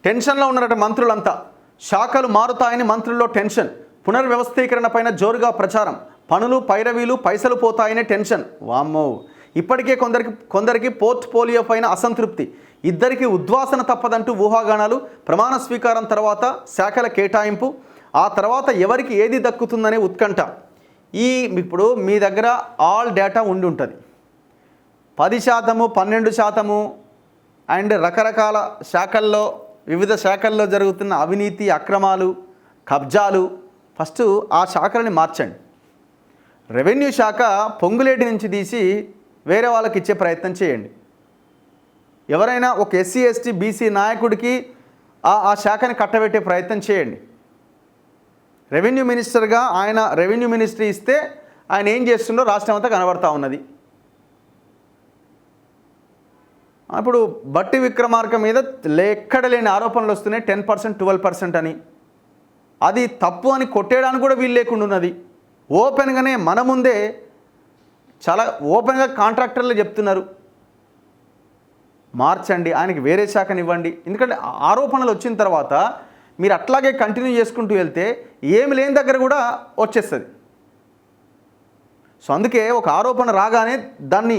టెన్షన్లో ఉన్నారట మంత్రులంతా. శాఖలు మారుతాయని మంత్రుల్లో టెన్షన్. పునర్వ్యవస్థీకరణ పైన జోరుగా ప్రచారం. పనులు పైరవీలు పైసలు పోతాయనే టెన్షన్. వామ్మో. ఇప్పటికే కొందరికి పోర్ట్ఫోలియో పైన అసంతృప్తి. ఇద్దరికి ఉద్వాసన తప్పదంటూ ఊహాగానాలు. ప్రమాణ స్వీకారం తర్వాత శాఖల కేటాయింపు, ఆ తర్వాత ఎవరికి ఏది దక్కుతుందనే ఉత్కంఠ. ఇప్పుడు మీ దగ్గర ఆల్ డేటా ఉండి ఉంటుంది. 10%, 12% అండ్ రకరకాల శాఖల్లో, వివిధ శాఖల్లో జరుగుతున్న అవినీతి, అక్రమాలు, కబ్జాలు. ఫస్ట్ ఆ శాఖలని మార్చండి. రెవెన్యూ శాఖ పొంగులేటి నుంచి తీసి వేరే వాళ్ళకి ఇచ్చే ప్రయత్నం చేయండి. ఎవరైనా ఒక ఎస్సీ ఎస్టీ బీసీ నాయకుడికి ఆ శాఖని కట్టబెట్టే ప్రయత్నం చేయండి. రెవెన్యూ మినిస్టర్గా ఆయన రెవెన్యూ మినిస్ట్రీ ఇస్తే ఆయన ఏం చేస్తుండో రాష్ట్రం అంతా కనబడతా ఉన్నది. ఇప్పుడు బట్టి విక్రమార్క మీద ఎక్కడ లేని ఆరోపణలు వస్తున్నాయి. 10%, 12% అని. అది తప్పు అని కొట్టేయడానికి కూడా వీలు లేకుండా ఉన్నది. ఓపెన్గానే మన ముందే చాలా ఓపెన్గా కాంట్రాక్టర్లు చెప్తున్నారు, మార్చండి, ఆయనకి వేరే శాఖని ఇవ్వండి. ఎందుకంటే ఆరోపణలు వచ్చిన తర్వాత మీరు అట్లాగే కంటిన్యూ చేసుకుంటూ వెళ్తే ఏమి లేని దగ్గర కూడా వచ్చేస్తుంది. సో అందుకే ఒక ఆరోపణ రాగానే దాన్ని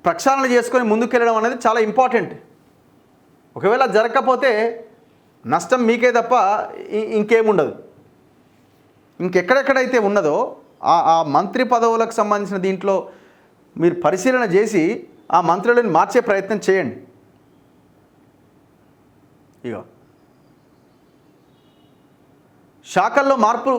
ప్రక్షాళన చేసుకొని ముందుకెళ్ళడం అనేది చాలా ఇంపార్టెంట్. ఒకవేళ జరగకపోతే నష్టం మీకే తప్ప ఇంకేముండదు. ఇంకెక్కడెక్కడైతే ఉన్నదో ఆ మంత్రి పదవులకు సంబంధించిన దీంట్లో మీరు పరిశీలన చేసి ఆ మంత్రులను మార్చే ప్రయత్నం చేయండి. ఇగో శాఖల్లో మార్పులు.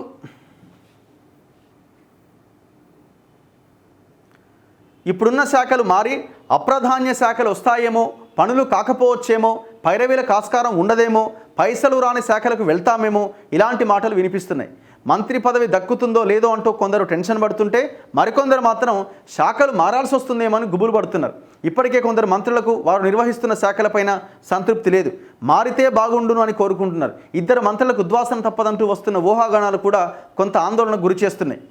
ఇప్పుడున్న శాఖలు మారి అప్రధాన్య శాఖలు వస్తాయేమో, పనులు కాకపోవచ్చేమో, పైరవీలకు ఆస్కారం ఉండదేమో, పైసలు రాని శాఖలకు వెళ్తామేమో, ఇలాంటి మాటలు వినిపిస్తున్నాయి. మంత్రి పదవి దక్కుతుందో లేదో అంటూ కొందరు టెన్షన్ పడుతుంటే మరికొందరు మాత్రం శాఖలు మారాల్సి వస్తుందేమో అని గుబులు పడుతున్నారు. ఇప్పటికే కొందరు మంత్రులకు వారు నిర్వహిస్తున్న శాఖలపైన సంతృప్తి లేదు, మారితే బాగుండును అని కోరుకుంటున్నారు. ఇద్దరు మంత్రులకు ఉద్వాసన తప్పదంటూ వస్తున్న ఊహాగానాలు కూడా కొంత ఆందోళనకు గురి చేస్తున్నాయి.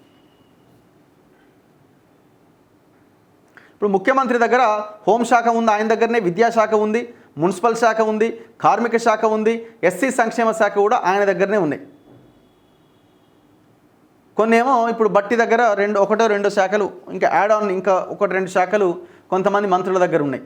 ఇప్పుడు ముఖ్యమంత్రి దగ్గర హోంశాఖ ఉంది, ఆయన దగ్గరనే విద్యాశాఖ ఉంది, మున్సిపల్ శాఖ ఉంది, కార్మిక శాఖ ఉంది, ఎస్సీ సంక్షేమ శాఖ కూడా ఆయన దగ్గరనే ఉన్నాయి. కొన్ని ఏమో ఇప్పుడు బట్టి దగ్గర ఒకటో రెండో శాఖలు, ఇంకా యాడ్ ఆన్ ఇంకా 1-2 శాఖలు కొంతమంది మంత్రుల దగ్గర ఉన్నాయి.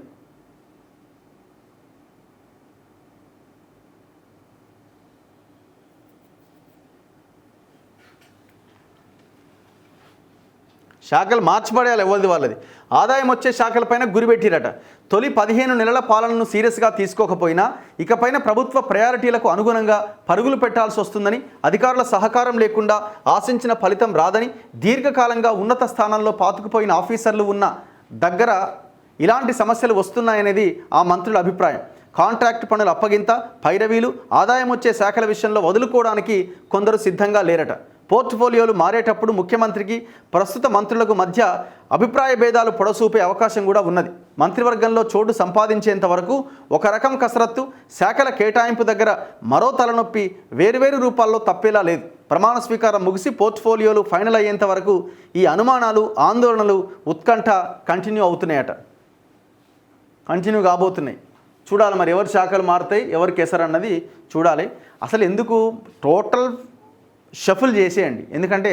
శాఖలు మార్చిపడేయాలి ఎవరిది వాళ్ళది. ఆదాయం వచ్చే శాఖలపైన గురిపెట్టిరట. తొలి 15 నెలల పాలనను సీరియస్గా తీసుకోకపోయినా ఇకపైన ప్రభుత్వ ప్రయారిటీలకు అనుగుణంగా పరుగులు పెట్టాల్సి వస్తుందని, అధికారుల సహకారం లేకుండా ఆశించిన ఫలితం రాదని, దీర్ఘకాలంగా ఉన్నత స్థానంలో పాతుకుపోయిన ఆఫీసర్లు ఉన్న దగ్గర ఇలాంటి సమస్యలు వస్తున్నాయనేది ఆ మంత్రుల అభిప్రాయం. కాంట్రాక్ట్ పనుల అప్పగింత, పైరవీలు, ఆదాయం వచ్చే శాఖల విషయంలో వదులుకోవడానికి కొందరు సిద్ధంగా లేరట. పోర్ట్ఫోలియోలు మారేటప్పుడు ముఖ్యమంత్రికి ప్రస్తుత మంత్రులకు మధ్య అభిప్రాయ భేదాలు పొడసూపే అవకాశం కూడా ఉన్నది. మంత్రివర్గంలో చోటు సంపాదించేంత వరకు ఒక రకం కసరత్తు, శాఖల కేటాయింపు దగ్గర మరో తలనొప్పి వేరువేరు రూపాల్లో తప్పేలా లేదు. ప్రమాణ స్వీకారం ముగిసి పోర్ట్ఫోలియోలు ఫైనల్ అయ్యేంత వరకు ఈ అనుమానాలు, ఆందోళనలు, ఉత్కంఠ కంటిన్యూ అవుతున్నాయట, కంటిన్యూ కాబోతున్నాయి. చూడాలి మరి ఎవరి శాఖలు మారుతాయి, ఎవరికి ఎసరన్నది చూడాలి. అసలు ఎందుకు టోటల్ షఫుల్ చేసేయండి. ఎందుకంటే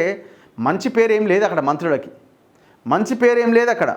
మంచి పేరు ఏం లేదు అక్కడ, మంత్రులకి మంచి పేరు ఏం లేదు అక్కడ.